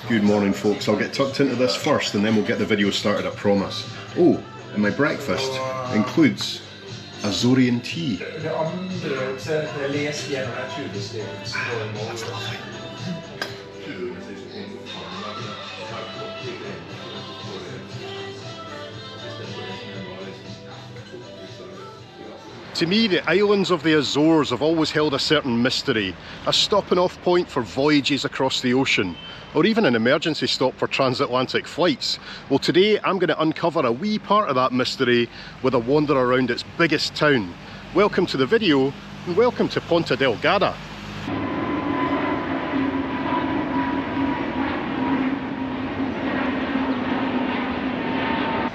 Good morning folks, I'll get tucked into this first and then we'll get the video started, I promise. Oh, and my breakfast includes Azorean tea. That's lovely. To me, the islands of the Azores have always held a certain mystery, a stopping off point for voyages across the ocean, or even an emergency stop for transatlantic flights. Well, today I'm going to uncover a wee part of that mystery with a wander around its biggest town. Welcome to the video, and welcome to Ponta Delgada.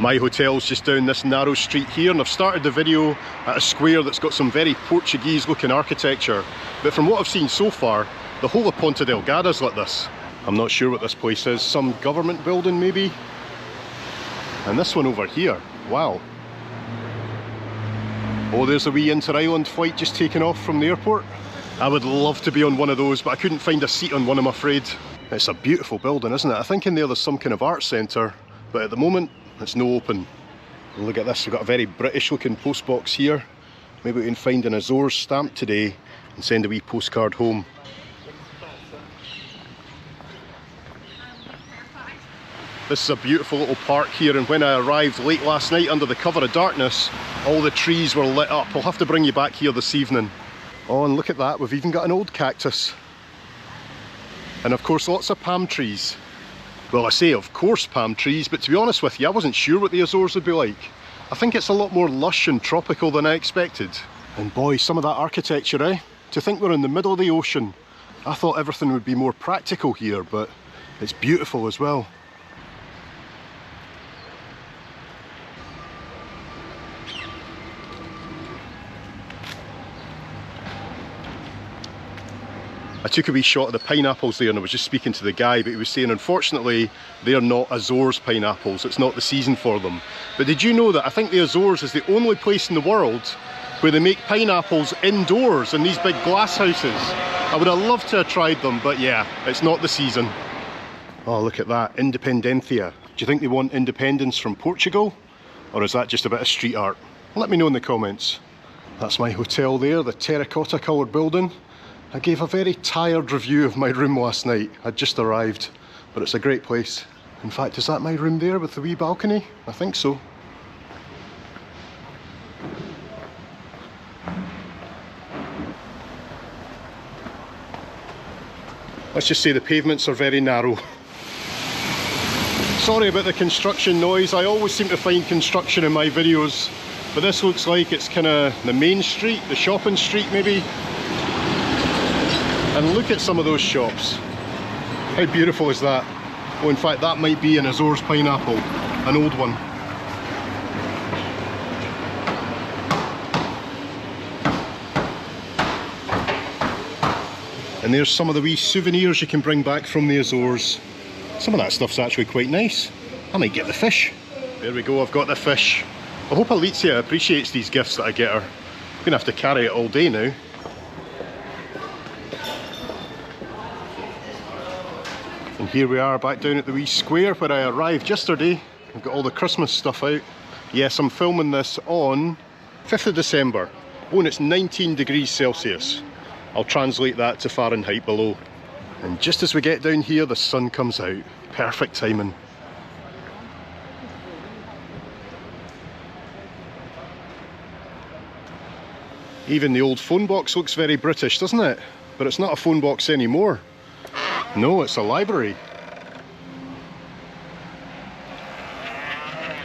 My hotel's just down this narrow street here, and I've started the video at a square that's got some very Portuguese looking architecture. But from what I've seen so far, the whole of Ponta Delgada's like this. I'm not sure what this place is, some government building maybe? And this one over here, wow. Oh, there's a wee inter-island flight just taking off from the airport. I would love to be on one of those, but I couldn't find a seat on one, I'm afraid. It's a beautiful building, isn't it? I think in there's some kind of art centre, but at the moment, it's no open. Look at this, we've got a very British looking post box here. Maybe we can find an Azores stamp today and send a wee postcard home. This is a beautiful little park here, and when I arrived late last night under the cover of darkness, all the trees were lit up. I'll have to bring you back here this evening. Oh, and look at that, we've even got an old cactus. And of course lots of palm trees. Well, I say of course palm trees, but to be honest with you, I wasn't sure what the Azores would be like. I think it's a lot more lush and tropical than I expected. And boy, some of that architecture, eh? To think we're in the middle of the ocean. I thought everything would be more practical here, but it's beautiful as well. I took a wee shot of the pineapples there and I was just speaking to the guy, but he was saying unfortunately they're not Azores pineapples, it's not the season for them. But did you know that I think the Azores is the only place in the world where they make pineapples indoors in these big glass houses? I would have loved to have tried them, but yeah, it's not the season. Oh, look at that, Independencia. Do you think they want independence from Portugal? Or is that just a bit of street art? Let me know in the comments. That's my hotel there, the terracotta coloured building. I gave a very tired review of my room last night. I'd just arrived, but it's a great place. In fact, is that my room there with the wee balcony? I think so. Let's just say the pavements are very narrow. Sorry about the construction noise. I always seem to find construction in my videos, but this looks like it's kind of the main street, the shopping street maybe. And look at some of those shops. How beautiful is that? Oh, in fact, that might be an Azores pineapple, an old one. And there's some of the wee souvenirs you can bring back from the Azores. Some of that stuff's actually quite nice. I might get the fish. There we go, I've got the fish. I hope Alicia appreciates these gifts that I get her. I'm gonna have to carry it all day now. And here we are back down at the wee square where I arrived yesterday. I've got all the Christmas stuff out. Yes, I'm filming this on 5th of December. Oh, and it's 19 degrees Celsius. I'll translate that to Fahrenheit below. And just as we get down here, the sun comes out. Perfect timing. Even the old phone box looks very British, doesn't it? But it's not a phone box anymore. No, it's a library.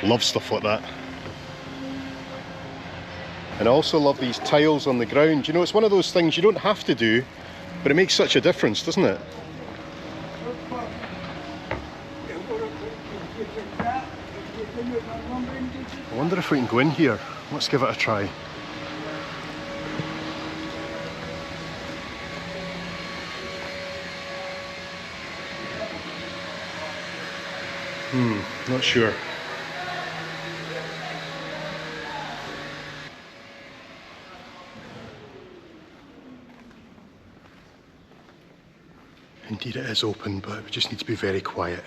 Love stuff like that. And I also love these tiles on the ground. You know, it's one of those things you don't have to do, but it makes such a difference, doesn't it? I wonder if we can go in here. Let's give it a try. Not sure. Indeed it is open, but we just need to be very quiet.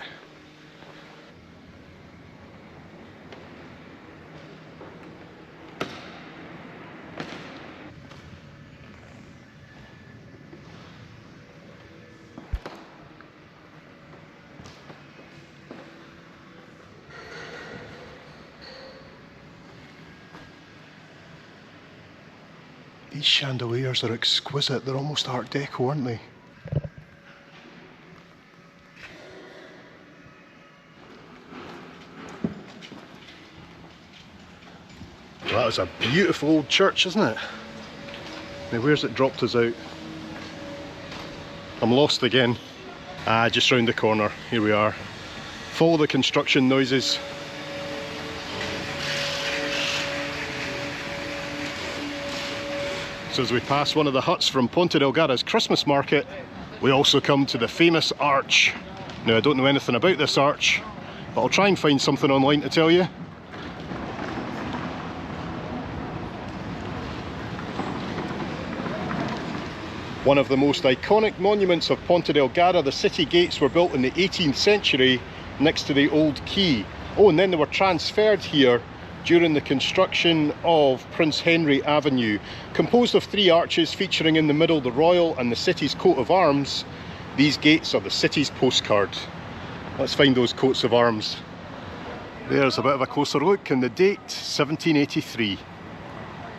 These chandeliers are exquisite, they're almost Art Deco, aren't they? Well, that was a beautiful old church, isn't it? Now where's it dropped us out? I'm lost again. Ah, just round the corner, here we are. Follow the construction noises. So as we pass one of the huts from Ponta Delgada's Christmas market, we also come to the famous arch. Now I don't know anything about this arch, but I'll try and find something online to tell you. One of the most iconic monuments of Ponta Delgada, the city gates were built in the 18th century next to the old quay. Oh, and then they were transferred here during the construction of Prince Henry Avenue. Composed of 3 arches featuring in the middle the royal and the city's coat of arms, these gates are the city's postcard. Let's find those coats of arms. There's a bit of a closer look, and the date 1783.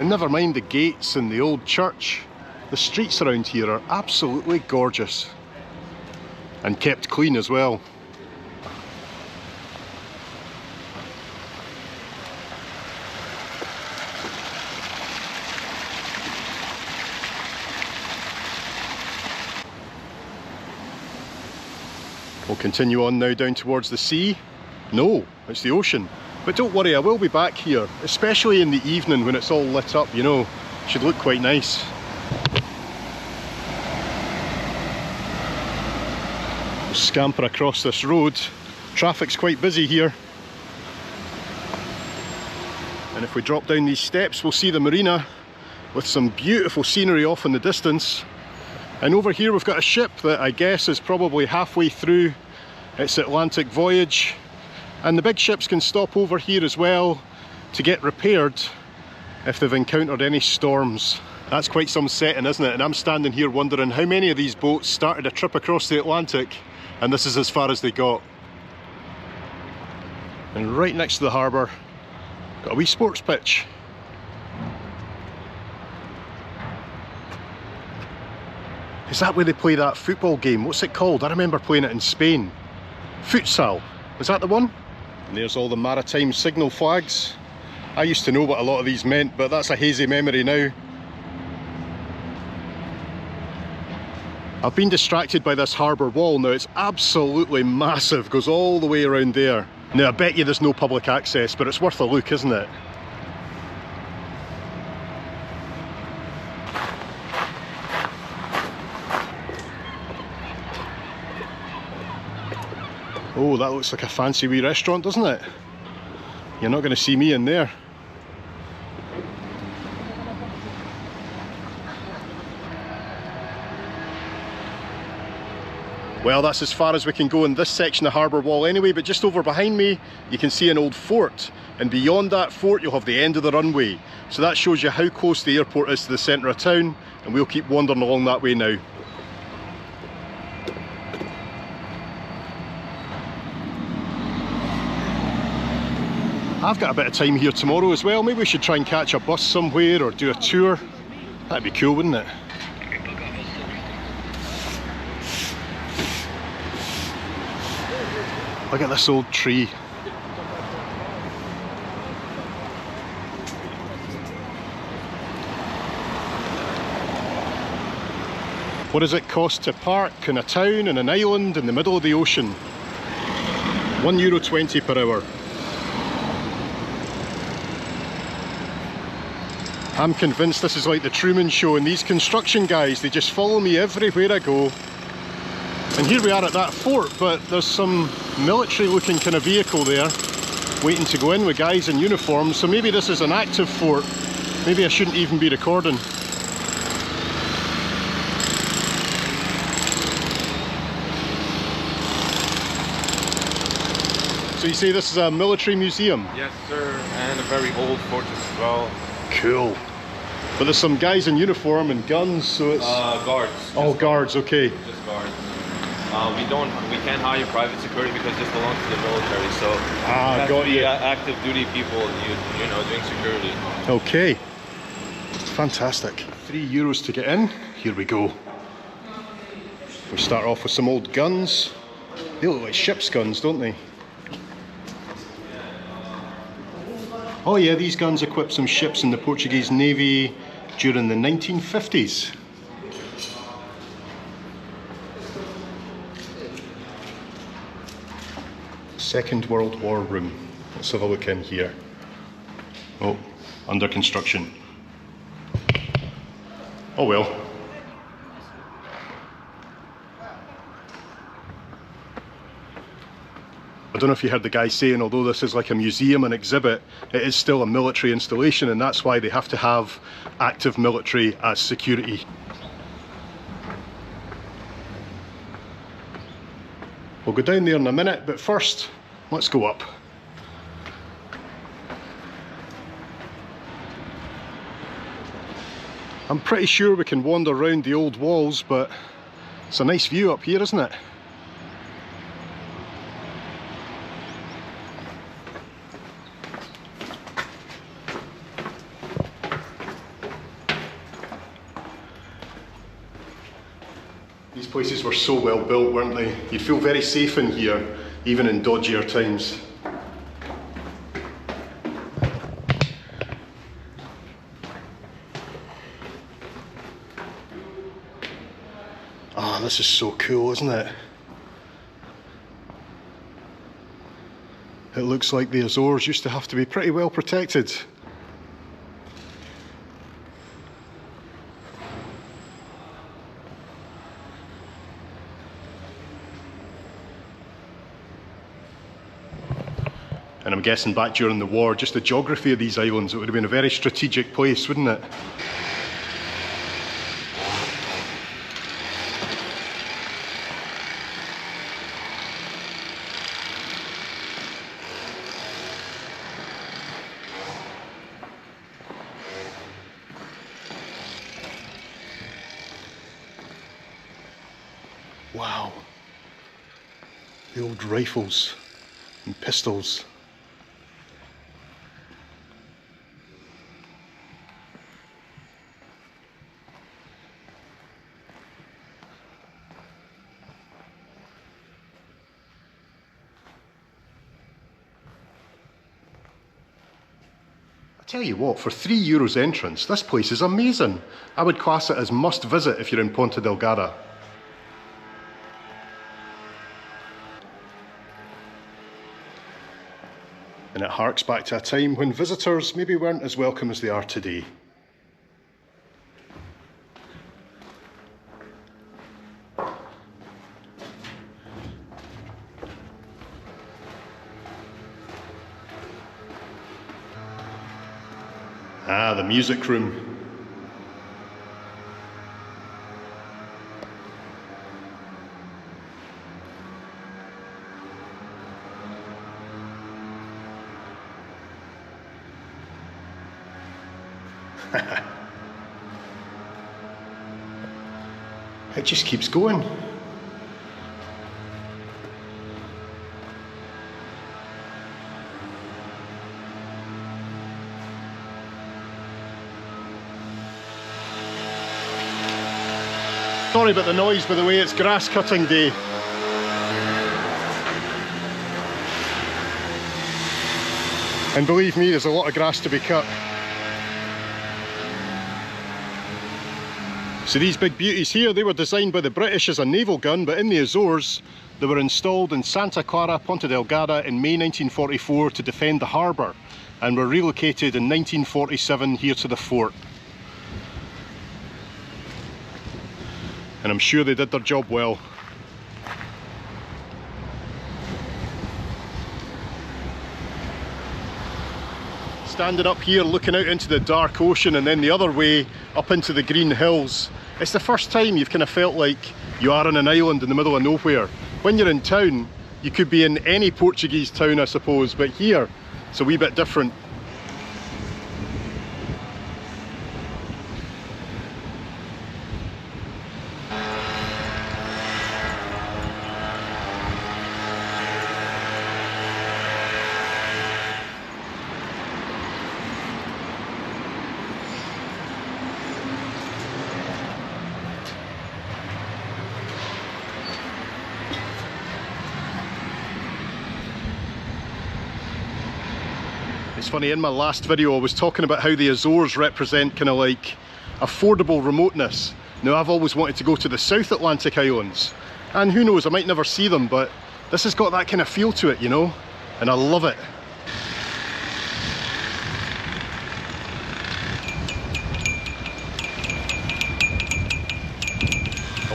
And never mind the gates and the old church, the streets around here are absolutely gorgeous and kept clean as well. We'll continue on now down towards the sea. No, it's the ocean. But don't worry, I will be back here, especially in the evening when it's all lit up, you know. It should look quite nice. We'll scamper across this road. Traffic's quite busy here. And if we drop down these steps, we'll see the Marina with some beautiful scenery off in the distance. And over here we've got a ship that I guess is probably halfway through its Atlantic voyage. And the big ships can stop over here as well to get repaired if they've encountered any storms. That's quite some setting, isn't it? And I'm standing here wondering how many of these boats started a trip across the Atlantic and this is as far as they got. And right next to the harbour, got a wee sports pitch. Is that where they play that football game? What's it called? I remember playing it in Spain. Futsal. Is that the one? And there's all the maritime signal flags. I used to know what a lot of these meant, but that's a hazy memory now. I've been distracted by this harbour wall now. It's absolutely massive, goes all the way around there. Now I bet you there's no public access, but it's worth a look, isn't it? Oh, that looks like a fancy wee restaurant, doesn't it? You're not going to see me in there. Well, that's as far as we can go in this section of harbour wall anyway, but just over behind me you can see an old fort, and beyond that fort you'll have the end of the runway. So that shows you how close the airport is to the centre of town, and we'll keep wandering along that way now. I've got a bit of time here tomorrow as well. Maybe we should try and catch a bus somewhere or do a tour. That'd be cool, wouldn't it? Look at this old tree. What does it cost to park in a town, in an island, in the middle of the ocean? €1.20 per hour. I'm convinced this is like the Truman Show, and these construction guys, they just follow me everywhere I go. And here we are at that fort, but there's some military looking kind of vehicle there waiting to go in with guys in uniform, so maybe this is an active fort. Maybe I shouldn't even be recording. So you say this is a military museum? Yes, sir, and a very old fortress as well. Cool. But there's some guys in uniform and guns, so it's... Guards. Oh, guards, okay. Just guards. We can't hire private security because this belongs to the military, so got you. Active duty people, you know, doing security. Okay. Fantastic. €3 to get in. Here we go. We start off with some old guns. They look like ship's guns, don't they? Oh yeah, these guns equipped some ships in the Portuguese Navy during the 1950s. Second World War room. Let's have a look in here. Oh, under construction. Oh well. I don't know if you heard the guy saying, although this is like a museum and exhibit, it is still a military installation, and that's why they have to have active military as security. We'll go down there in a minute, but first, let's go up. I'm pretty sure we can wander around the old walls, but it's a nice view up here, isn't it? These places were so well built, weren't they? You'd feel very safe in here, even in dodgier times. Ah, this is so cool, isn't it? It looks like the Azores used to have to be pretty well protected. And I'm guessing back during the war, just the geography of these islands, it would have been a very strategic place, wouldn't it? Wow. The old rifles and pistols. Tell you what, for €3 entrance, this place is amazing. I would class it as must visit if you're in Ponta Delgada. And it harks back to a time when visitors maybe weren't as welcome as they are today. Ah, the music room. It just keeps going. Sorry about the noise, by the way, it's grass cutting day. And believe me, there's a lot of grass to be cut. So these big beauties here, they were designed by the British as a naval gun, but in the Azores, they were installed in Santa Clara, Ponta Delgada in May 1944 to defend the harbour, and were relocated in 1947 here to the fort. And I'm sure they did their job well. Standing up here looking out into the dark ocean and then the other way up into the green hills, it's the first time you've kind of felt like you are on an island in the middle of nowhere. When you're in town, you could be in any Portuguese town, I suppose, but here it's a wee bit different. It's funny, in my last video I was talking about how the Azores represent kind of like affordable remoteness. Now I've always wanted to go to the South Atlantic Islands, and who knows, I might never see them, but this has got that kind of feel to it, you know, and I love it.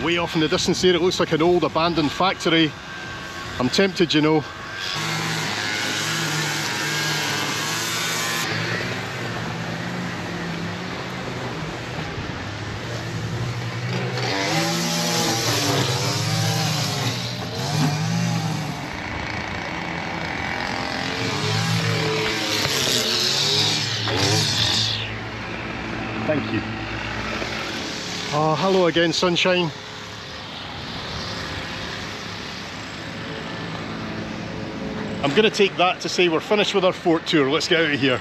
Way off in the distance there, it looks like an old abandoned factory. I'm tempted, you know. Thank you. Oh, hello again, sunshine. I'm going to take that to say we're finished with our fort tour. Let's get out of here.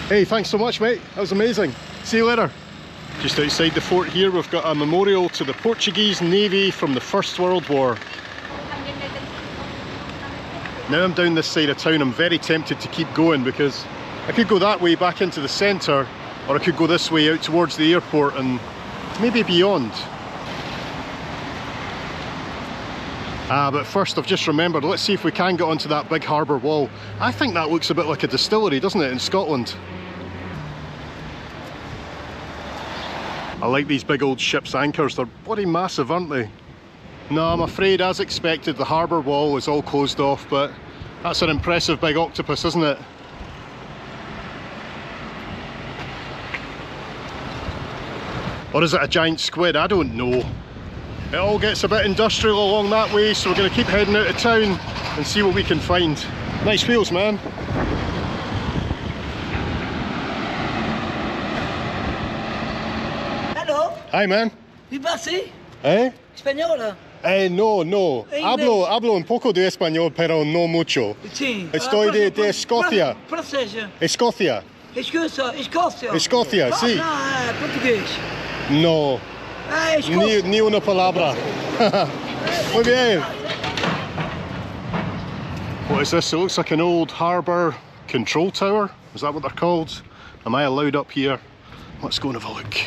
Hey, thanks so much, mate. That was amazing. See you later. Just outside the fort here, we've got a memorial to the Portuguese Navy from the First World War. Now I'm down this side of town, I'm very tempted to keep going because I could go that way back into the centre, or I could go this way out towards the airport and maybe beyond. But first I've just remembered, let's see if we can get onto that big harbour wall. I think that looks a bit like a distillery, doesn't it, in Scotland? I like these big old ship's anchors, they're bloody massive, aren't they? No, I'm afraid, as expected, the harbour wall is all closed off, but that's an impressive big octopus, isn't it? Or is it a giant squid? I don't know. It all gets a bit industrial along that way, so we're going to keep heading out of town and see what we can find. Nice wheels, man. Hello. Hi, man. Vi passi? Eh? Spagnola? No. Hablo un poco de español, pero no mucho. Sì. Estoy de Escocia. Francese. Escocia. Escúcia. Escócia. Escocia, sí. No, português. No. Escócia. Ni una palabra. Muy bien. What is this? It looks like an old harbour control tower. Is that what they're called? Am I allowed up here? Let's go and have a look.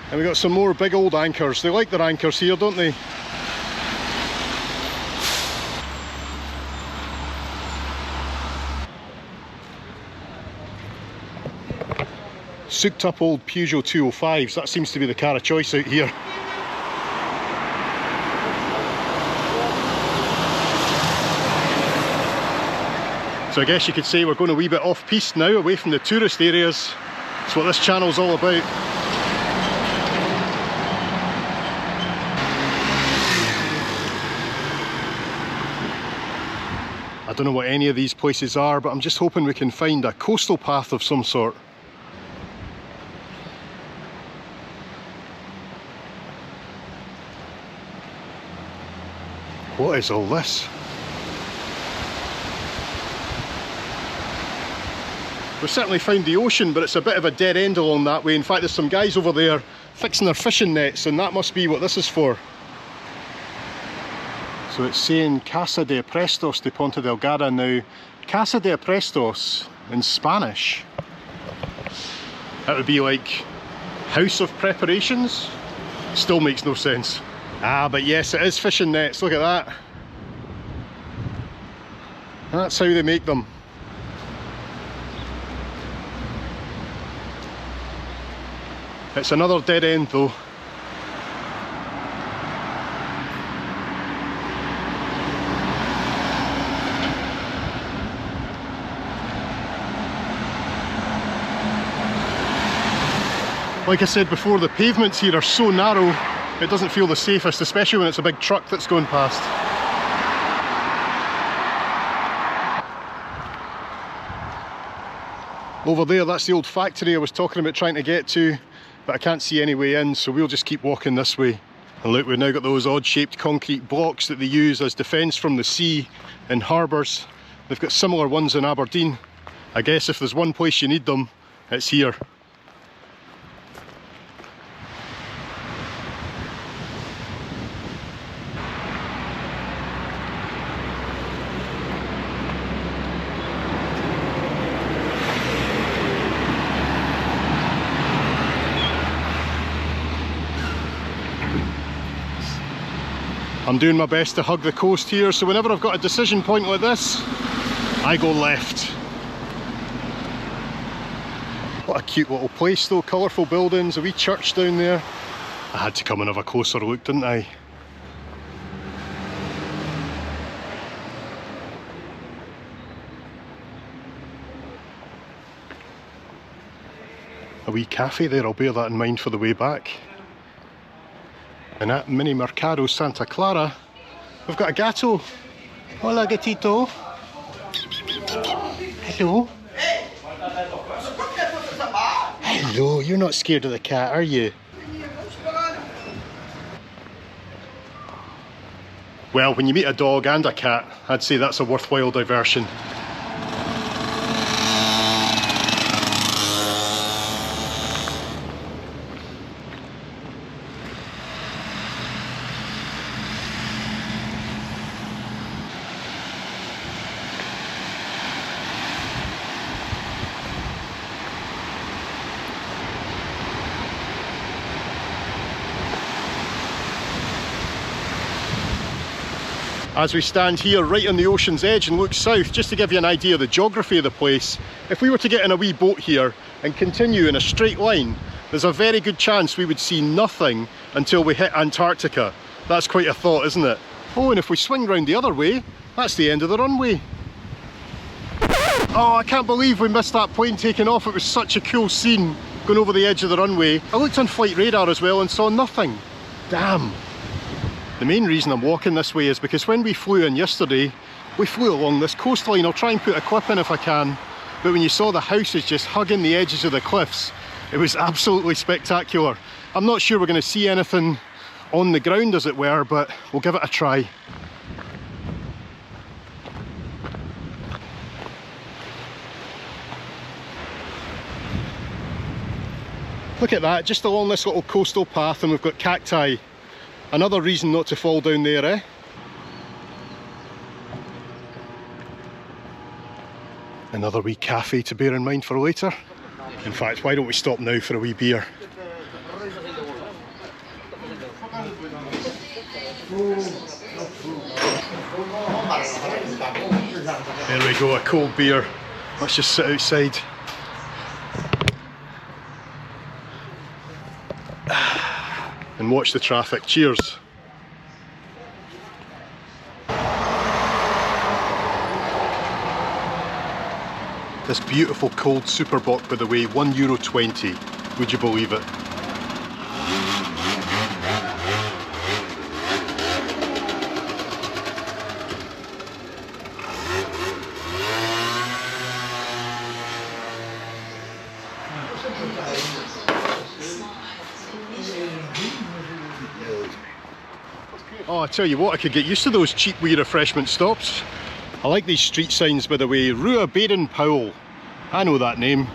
And we got some more big old anchors. They like their anchors here, don't they? Souped up old Peugeot 205s. That seems to be the car of choice out here. So I guess you could say we're going a wee bit off-piste now, away from the tourist areas. That's what this channel's all about. I don't know what any of these places are, but I'm just hoping we can find a coastal path of some sort. What is all this? We've certainly found the ocean, but it's a bit of a dead end along that way. In fact, there's some guys over there fixing their fishing nets, and that must be what this is for. So it's saying Casa de Aprestos de Ponta Delgada. Now, Casa de Aprestos in Spanish, that would be like House of Preparations? Still makes no sense. Ah, but yes, it is fishing nets, look at that. That's how they make them. It's another dead end though. Like I said before, the pavements here are so narrow, it doesn't feel the safest, especially when it's a big truck that's going past. Over there, that's the old factory I was talking about trying to get to, but I can't see any way in, so we'll just keep walking this way. And look, we've now got those odd-shaped concrete blocks that they use as defence from the sea in harbours. They've got similar ones in Aberdeen. I guess if there's one place you need them, it's here. I'm doing my best to hug the coast here, so whenever I've got a decision point like this, I go left. What a cute little place though, colourful buildings, a wee church down there. I had to come and have a closer look, didn't I? A wee cafe there, I'll bear that in mind for the way back. And at Mini Mercado Santa Clara, we've got a gato. Hola gatito. Hello. Hello, you're not scared of the cat, are you? Well, when you meet a dog and a cat, I'd say that's a worthwhile diversion. As we stand here right on the ocean's edge and look south, just to give you an idea of the geography of the place, if we were to get in a wee boat here and continue in a straight line, there's a very good chance we would see nothing until we hit Antarctica. That's quite a thought, isn't it? Oh, and if we swing round the other way, that's the end of the runway. Oh, I can't believe we missed that plane taking off. It was such a cool scene going over the edge of the runway. I looked on flight radar as well and saw nothing. Damn. The main reason I'm walking this way is because when we flew in yesterday, we flew along this coastline. I'll try and put a clip in if I can, but when you saw the houses just hugging the edges of the cliffs, it was absolutely spectacular. I'm not sure we're going to see anything on the ground as it were, but we'll give it a try. Look at that, just along this little coastal path, and we've got cacti. Another reason not to fall down there, eh? Another wee cafe to bear in mind for later. In fact, why don't we stop now for a wee beer? There we go, a cold beer. Let's just sit outside. And watch the traffic. Cheers. This beautiful cold Superbock, by the way, €1.20. Would you believe it? Oh, I tell you what, I could get used to those cheap wee refreshment stops. I like these street signs, by the way. Rua Baden Powell. I know that name.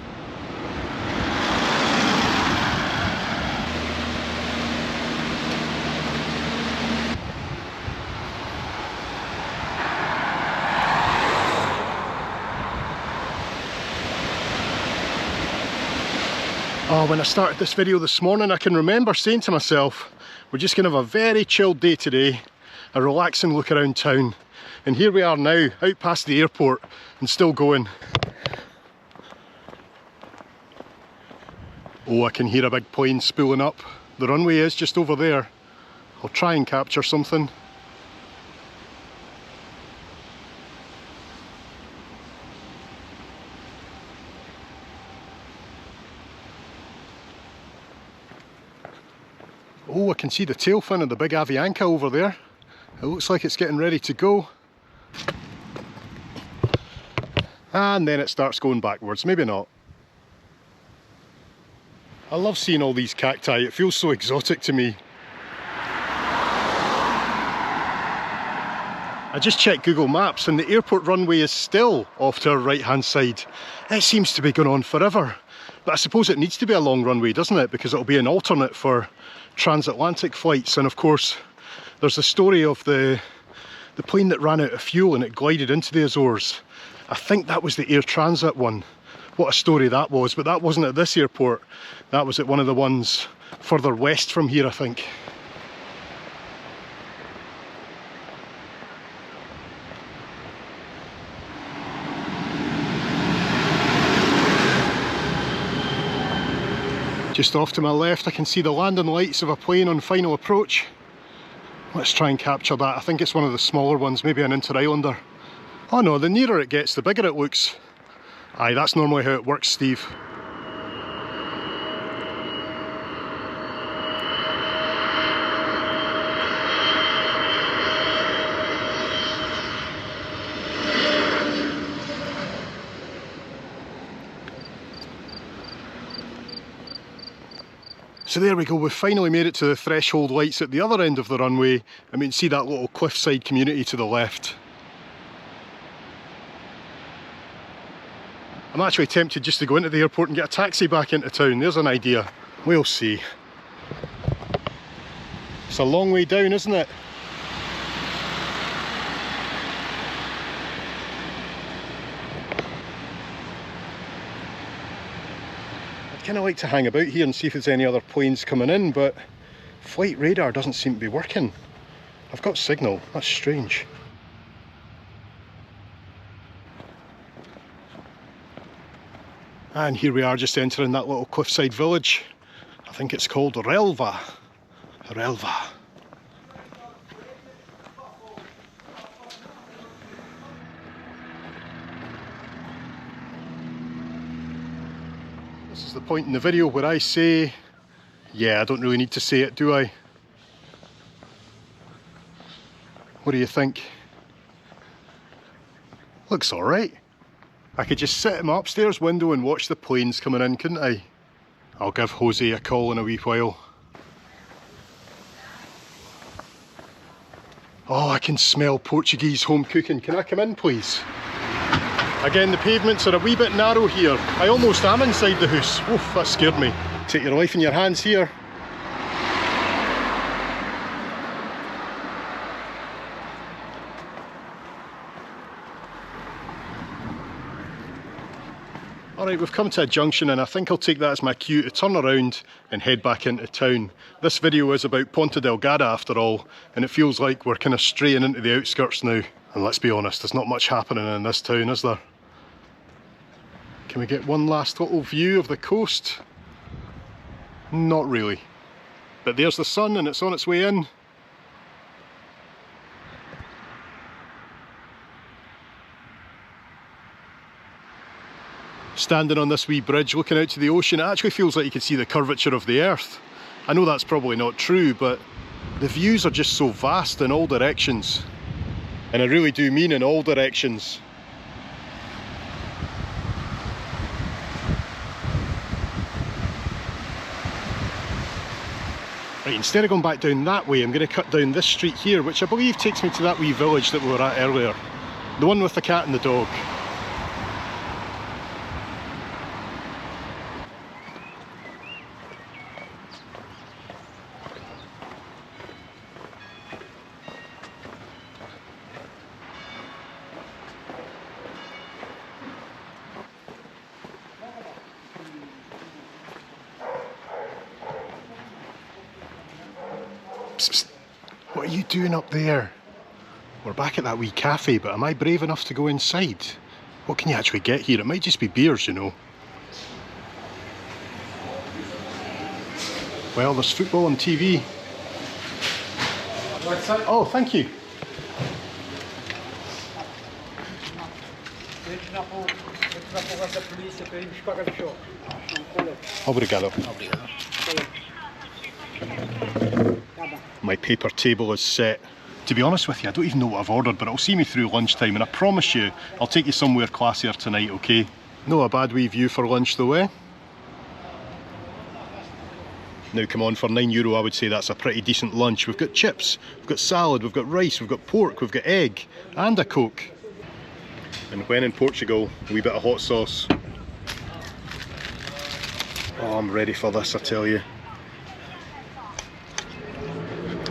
Oh, when I started this video this morning, I can remember saying to myself, we're just going to have a very chilled day today, a relaxing look around town. And here we are now, out past the airport, and still going. Oh, I can hear a big plane spooling up. The runway is just over there. I'll try and capture something. Oh, I can see the tail fin of the big Avianca over there. It looks like it's getting ready to go. And then it starts going backwards, maybe not. I love seeing all these cacti, it feels so exotic to me. I just checked Google Maps and the airport runway is still off to our right hand side. It seems to be going on forever. But I suppose it needs to be a long runway, doesn't it? Because it'll be an alternate for transatlantic flights. And of course, there's the story of the plane that ran out of fuel and it glided into the Azores. I think that was the Air Transit one. What a story that was, but that wasn't at this airport. That was at one of the ones further west from here, I think. Just off to my left, I can see the landing lights of a plane on final approach. Let's try and capture that. I think it's one of the smaller ones, maybe an inter-islander. Oh no, the nearer it gets, the bigger it looks. Aye, that's normally how it works, Steve. So there we go, we've finally made it to the threshold lights at the other end of the runway. I mean, see that little cliffside community to the left. I'm actually tempted just to go into the airport and get a taxi back into town. There's an idea. We'll see. It's a long way down, isn't it? I'd kind of like to hang about here and see if there's any other planes coming in, but flight radar doesn't seem to be working. I've got signal, that's strange. And here we are just entering that little cliffside village. I think it's called Relva. Relva. This is the point in the video where I say, yeah, I don't really need to say it, do I? What do you think? Looks alright. I could just sit in my upstairs window and watch the planes coming in, couldn't I? I'll give Jose a call in a wee while. Oh, I can smell Portuguese home cooking. Can I come in, please? Again, the pavements are a wee bit narrow here. I almost am inside the house. Oof, that scared me. Take your life in your hands here. Alright, we've come to a junction and I think I'll take that as my cue to turn around and head back into town. This video is about Ponta Delgada after all, and it feels like we're kind of straying into the outskirts now. And let's be honest, there's not much happening in this town, is there? Can we get one last little view of the coast? Not really. But there's the sun and it's on its way in. Standing on this wee bridge looking out to the ocean, it actually feels like you can see the curvature of the earth. I know that's probably not true, but the views are just so vast in all directions. And I really do mean in all directions. Right, instead of going back down that way, I'm going to cut down this street here, which I believe takes me to that wee village that we were at earlier. The one with the cat and the dog. What are you doing up there? We're back at that wee cafe, but am I brave enough to go inside? What can you actually get here? It might just be beers, you know. Well, there's football on TV. Oh, thank you. Obrigado. My paper table is set. To be honest with you, I don't even know what I've ordered, but it'll see me through lunchtime, and I promise you, I'll take you somewhere classier tonight, okay? No a bad wee view for lunch though, eh? Now come on, for €9 I would say that's a pretty decent lunch. We've got chips, we've got salad, we've got rice, we've got pork, we've got egg, and a Coke. And when in Portugal, a wee bit of hot sauce. Oh, I'm ready for this, I tell you.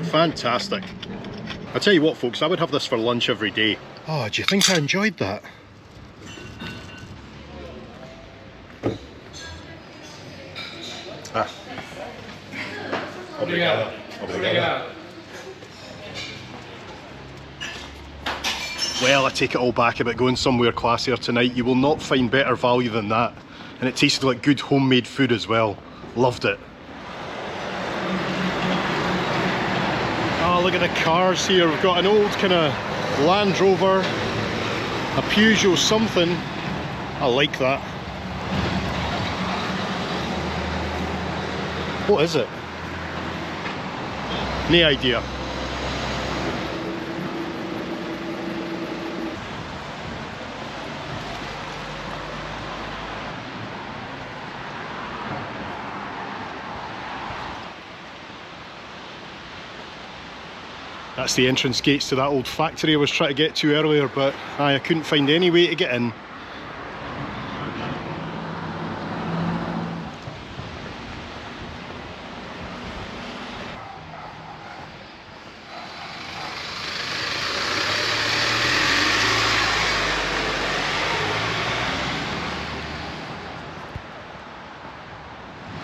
Fantastic. I tell you what folks, I would have this for lunch every day. Oh, do you think I enjoyed that? Obrigado. Obrigado. Well, I take it all back about going somewhere classier tonight. You will not find better value than that. And it tasted like good homemade food as well. Loved it. Oh, look at the cars here. We've got an old kind of Land Rover, a Peugeot something. I like that. What is it? No idea. That's the entrance gates to that old factory I was trying to get to earlier, but I couldn't find any way to get in.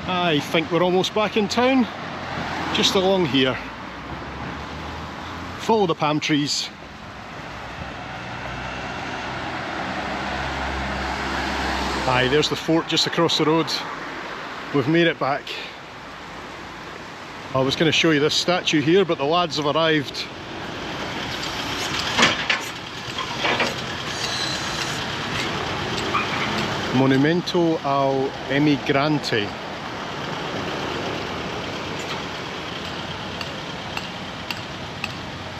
I think we're almost back in town, just along here. Follow the palm trees. Aye, there's the fort just across the road. We've made it back. I was going to show you this statue here, but the lads have arrived. Monumento ao Emigrante.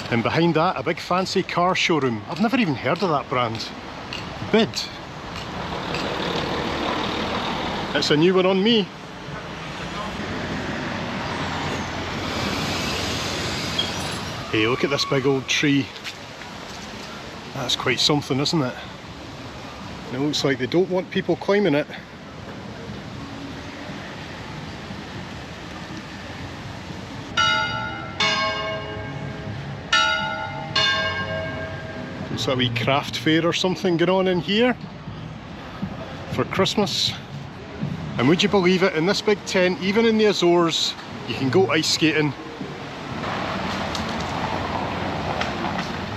And behind that, a big fancy car showroom. I've never even heard of that brand. Bid. It's a new one on me. Hey, look at this big old tree. That's quite something, isn't it? And it looks like they don't want people climbing it. It's a wee craft fair or something going on in here for Christmas. And would you believe it, in this big tent, even in the Azores, you can go ice skating.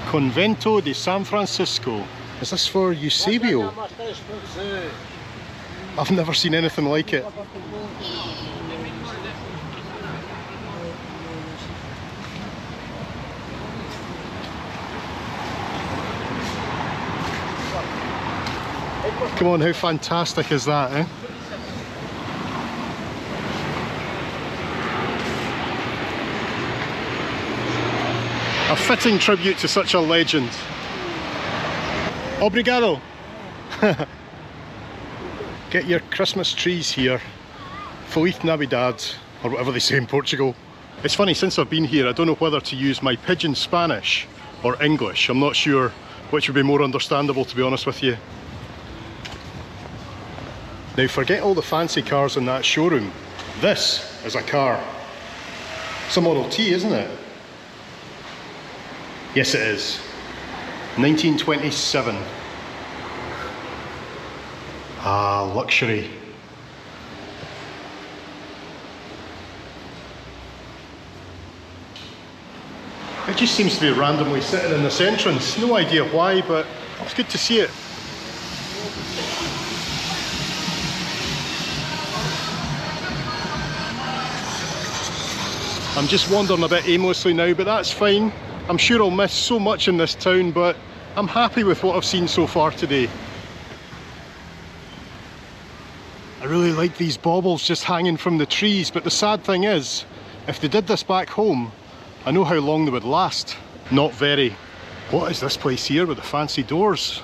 Convento de San Francisco. Is this for Eusebio? I've never seen anything like it. Come on, how fantastic is that, eh? A fitting tribute to such a legend. Obrigado. Get your Christmas trees here. Feliz Navidad, or whatever they say in Portugal. It's funny, since I've been here, I don't know whether to use my pidgin Spanish or English. I'm not sure which would be more understandable, to be honest with you. Now forget all the fancy cars in that showroom. This is a car. It's a Model T, isn't it? Yes it is. 1927. Ah, luxury. It just seems to be randomly sitting in this entrance. No idea why, but it's good to see it. I'm just wandering a bit aimlessly now, but that's fine. I'm sure I'll miss so much in this town, but I'm happy with what I've seen so far today. I really like these baubles just hanging from the trees, but the sad thing is, if they did this back home, I know how long they would last. Not very. What is this place here with the fancy doors?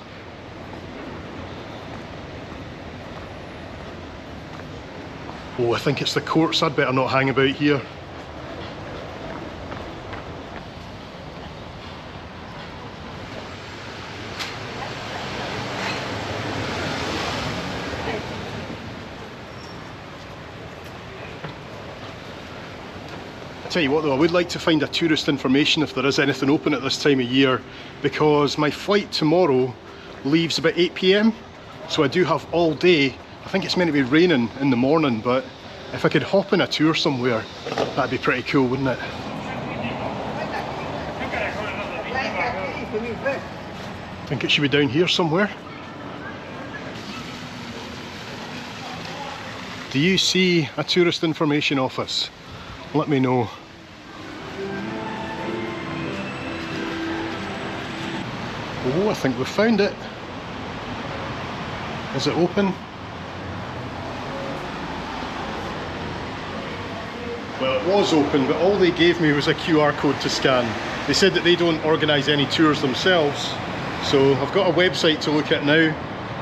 Oh, I think it's the courts. I'd better not hang about here. Tell you what though, I would like to find a tourist information if there is anything open at this time of year, because my flight tomorrow leaves about 8 PM, so I do have all day. I think it's meant to be raining in the morning, but if I could hop in a tour somewhere, that'd be pretty cool, wouldn't it? I think it should be down here somewhere. Do you see a tourist information office? Let me know. Oh, I think we've found it. Is it open? Well, it was open, but all they gave me was a QR code to scan. They said that they don't organise any tours themselves, so I've got a website to look at now.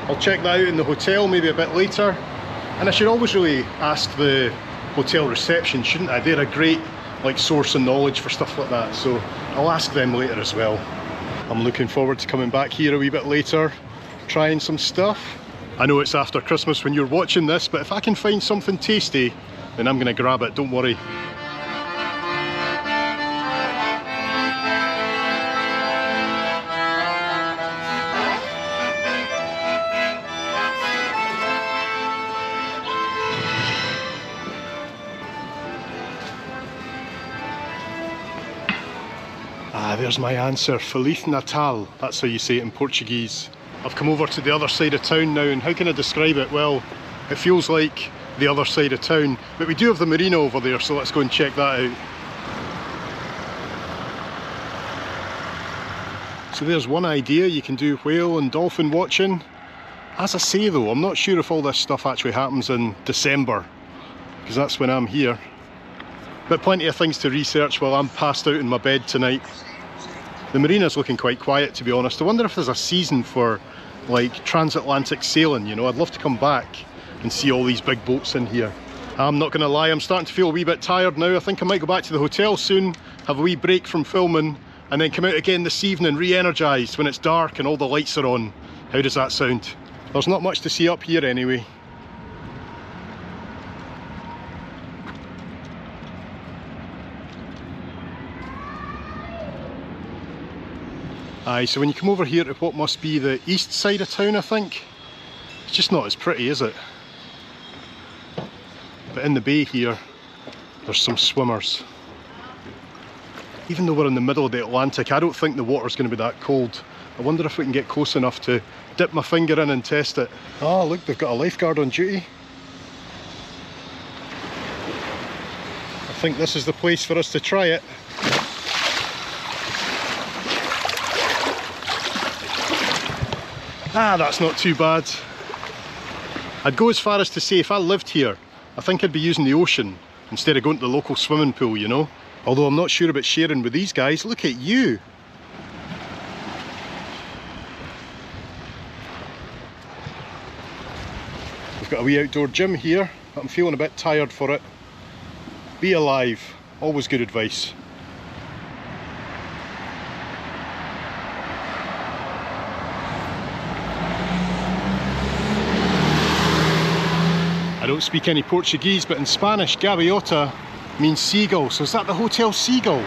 I'll check that out in the hotel maybe a bit later. And I should always really ask the hotel reception, shouldn't I? They're a great source of knowledge for stuff like that, so I'll ask them later as well. I'm looking forward to coming back here a wee bit later, trying some stuff. I know it's after Christmas when you're watching this, but if I can find something tasty, then I'm going to grab it, don't worry. Ah, there's my answer. Feliz Natal. That's how you say it in Portuguese. I've come over to the other side of town now, and how can I describe it? Well, it feels like the other side of town, but we do have the Marina over there, so let's go and check that out. So there's one idea, you can do whale and dolphin watching. As I say though, I'm not sure if all this stuff actually happens in December, because that's when I'm here. But plenty of things to research while I'm passed out in my bed tonight. The Marina's looking quite quiet, to be honest. I wonder if there's a season for transatlantic sailing, you know. I'd love to come back and see all these big boats in here. I'm not gonna lie, I'm starting to feel a wee bit tired now. I think I might go back to the hotel soon, have a wee break from filming, and then come out again this evening re-energised when it's dark and all the lights are on. How does that sound? There's not much to see up here anyway. Aye, so when you come over here to what must be the east side of town, I think, it's just not as pretty, is it? But in the bay here, there's some swimmers. Even though we're in the middle of the Atlantic, I don't think the water's going to be that cold. I wonder if we can get close enough to dip my finger in and test it. Ah, look, they've got a lifeguard on duty. I think this is the place for us to try it. Ah, that's not too bad. I'd go as far as to say if I lived here, I think I'd be using the ocean instead of going to the local swimming pool, you know? Although I'm not sure about sharing with these guys. Look at you! We've got a wee outdoor gym here, but I'm feeling a bit tired for it. Be alive, always good advice. I don't speak any Portuguese, but in Spanish, gaviota means seagull. So is that the Hotel Seagull?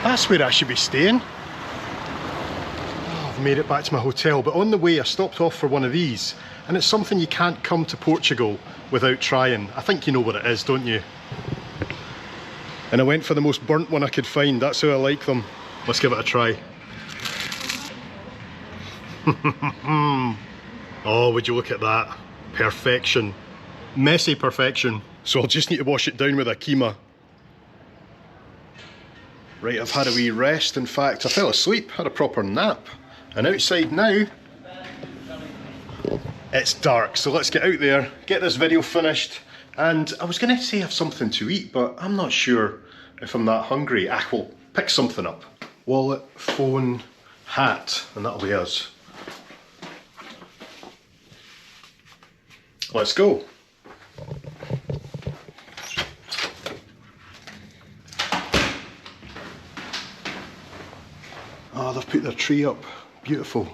That's where I should be staying. Oh, I've made it back to my hotel, but on the way I stopped off for one of these, and it's something you can't come to Portugal without trying. I think you know what it is, don't you? And I went for the most burnt one I could find. That's how I like them. Let's give it a try. Oh, would you look at that? Perfection. Messy perfection. So I'll just need to wash it down with a keema. Right, I've had a wee rest. In fact, I fell asleep, had a proper nap. And outside now, it's dark. So let's get out there, get this video finished. And I was going to say have something to eat, but I'm not sure if I'm that hungry. Ah, well, pick something up. Wallet, phone, hat, and that'll be us. Let's go. Oh, they've put their tree up. Beautiful.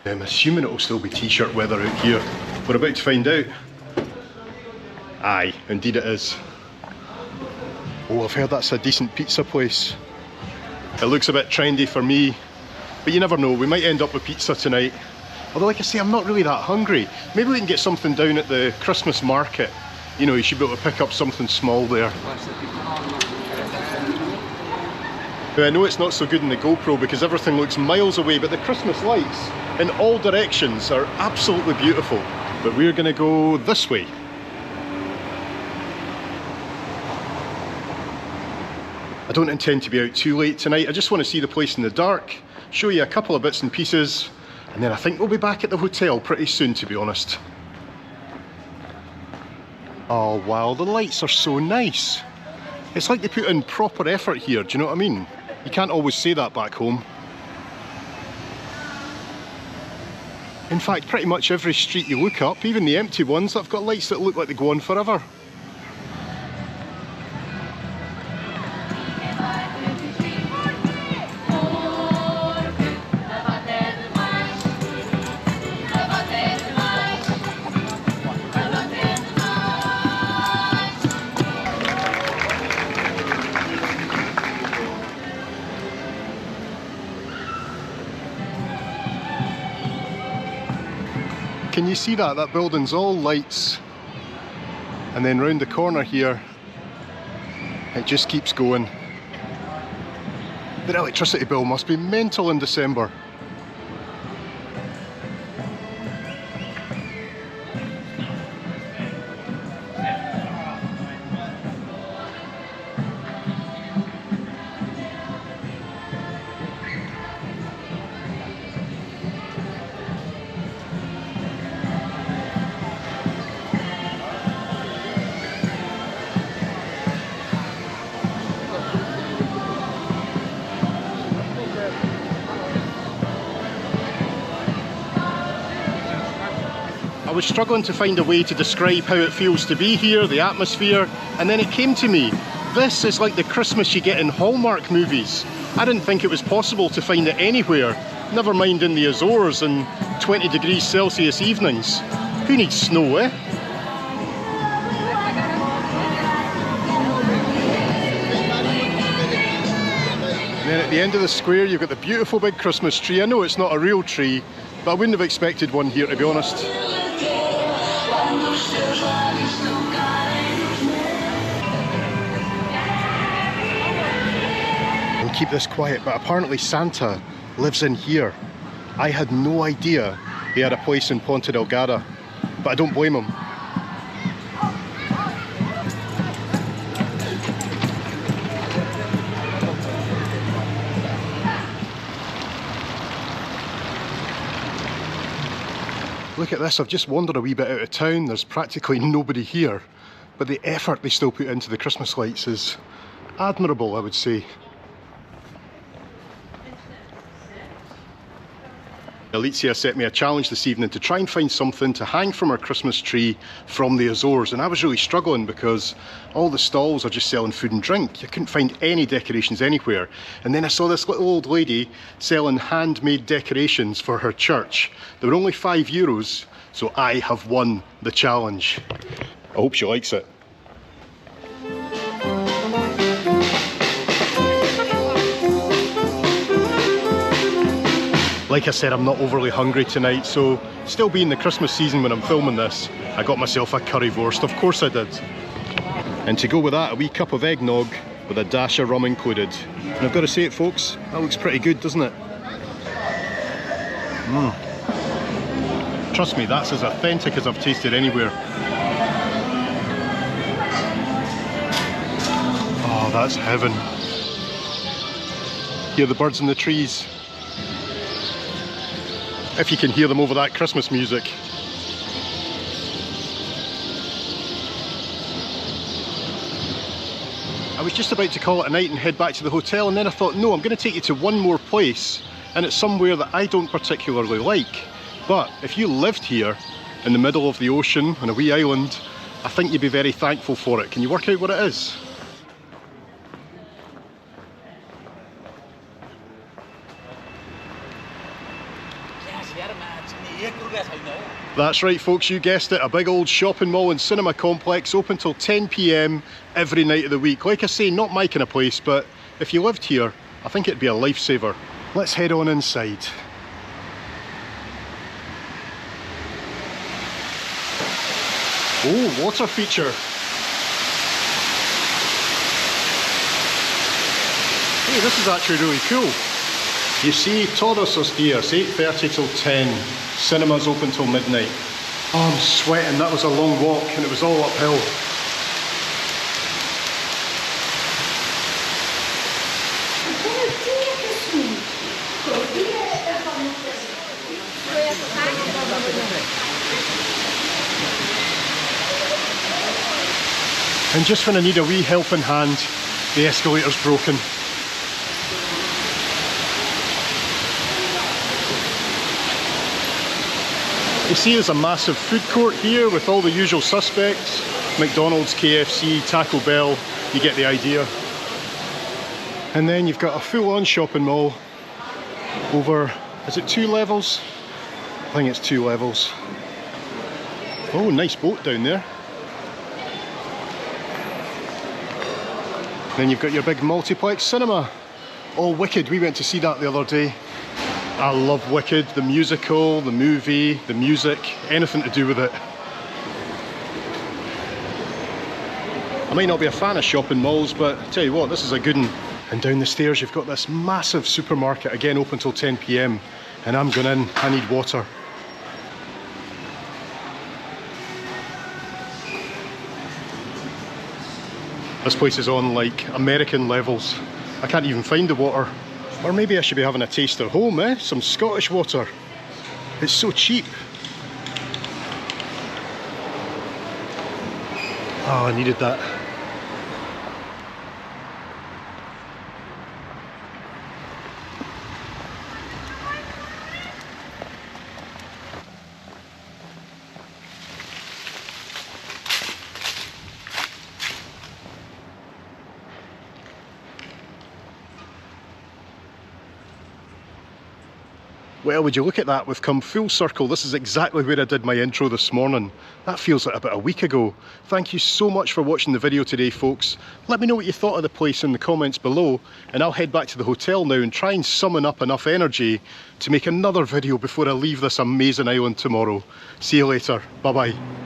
I'm assuming it'll still be t-shirt weather out here. We're about to find out. Aye, indeed it is. Oh, I've heard that's a decent pizza place. It looks a bit trendy for me, but you never know, we might end up with pizza tonight. Although, like I say, I'm not really that hungry. Maybe we can get something down at the Christmas market. You know, you should be able to pick up something small there. Now, I know it's not so good in the GoPro because everything looks miles away, but the Christmas lights in all directions are absolutely beautiful. But we're going to go this way. I don't intend to be out too late tonight. I just want to see the place in the dark, show you a couple of bits and pieces, and then I think we'll be back at the hotel pretty soon, to be honest. Oh wow, the lights are so nice. It's like they put in proper effort here, do you know what I mean? You can't always say that back home. In fact, pretty much every street you look up, even the empty ones, they've got lights that look like they go on forever. Can you see that? That building's all lights. And then round the corner here, it just keeps going. The electricity bill must be mental in December. I was struggling to find a way to describe how it feels to be here, the atmosphere, and then it came to me. This is like the Christmas you get in Hallmark movies. I didn't think it was possible to find it anywhere, never mind in the Azores in 20 degrees Celsius evenings. Who needs snow, eh? And then at the end of the square you've got the beautiful big Christmas tree. I know it's not a real tree, but I wouldn't have expected one here, to be honest. We'll keep this quiet, but apparently Santa lives in here. I had no idea he had a place in Ponta Delgada, but I don't blame him. Look at this, I've just wandered a wee bit out of town. There's practically nobody here, but the effort they still put into the Christmas lights is admirable, I would say. Alicia set me a challenge this evening to try and find something to hang from our Christmas tree from the Azores, and I was really struggling because all the stalls are just selling food and drink. I couldn't find any decorations anywhere. And then I saw this little old lady selling handmade decorations for her church. They were only €5, so I have won the challenge. I hope she likes it. Like I said, I'm not overly hungry tonight, so still being the Christmas season when I'm filming this, I got myself a currywurst, of course I did. And to go with that, a wee cup of eggnog with a dash of rum included. And I've got to say it, folks, that looks pretty good, doesn't it? Trust me, that's as authentic as I've tasted anywhere. Oh, that's heaven. Hear the birds in the trees. If you can hear them over that Christmas music. I was just about to call it a night and head back to the hotel, and then I thought, no, I'm going to take you to one more place, and it's somewhere that I don't particularly like. But if you lived here in the middle of the ocean on a wee island, I think you'd be very thankful for it. Can you work out what it is? That's right folks, you guessed it, a big old shopping mall and cinema complex open till 10 PM every night of the week. Like I say, not my kind of place, but if you lived here, I think it'd be a lifesaver. Let's head on inside. Oh, water feature. Hey, this is actually really cool. You see, todos os dias, 8:30 till 10. Cinemas open till midnight. Oh, I'm sweating. That was a long walk and it was all uphill. And just when I need a wee helping hand, the escalator's broken. You see there's a massive food court here with all the usual suspects. McDonald's, KFC, Taco Bell, you get the idea. And then you've got a full-on shopping mall over, is it 2 levels? I think it's 2 levels. Oh, nice boat down there. Then you've got your big multiplex cinema. Oh, Wicked, we went to see that the other day. I love Wicked, the musical, the movie, the music, anything to do with it. I might not be a fan of shopping malls, but I tell you what, this is a good one. And down the stairs you've got this massive supermarket, again open till 10 PM. And I'm going in, I need water. This place is on like American levels. I can't even find the water. Or maybe I should be having a taste at home, eh? Some Scottish water. It's so cheap. Oh, I needed that. Well, would you look at that, we've come full circle. This is exactly where I did my intro this morning. That feels like about a week ago. Thank you so much for watching the video today, folks. Let me know what you thought of the place in the comments below, and I'll head back to the hotel now and try and summon up enough energy to make another video before I leave this amazing island tomorrow. See you later. Bye-bye.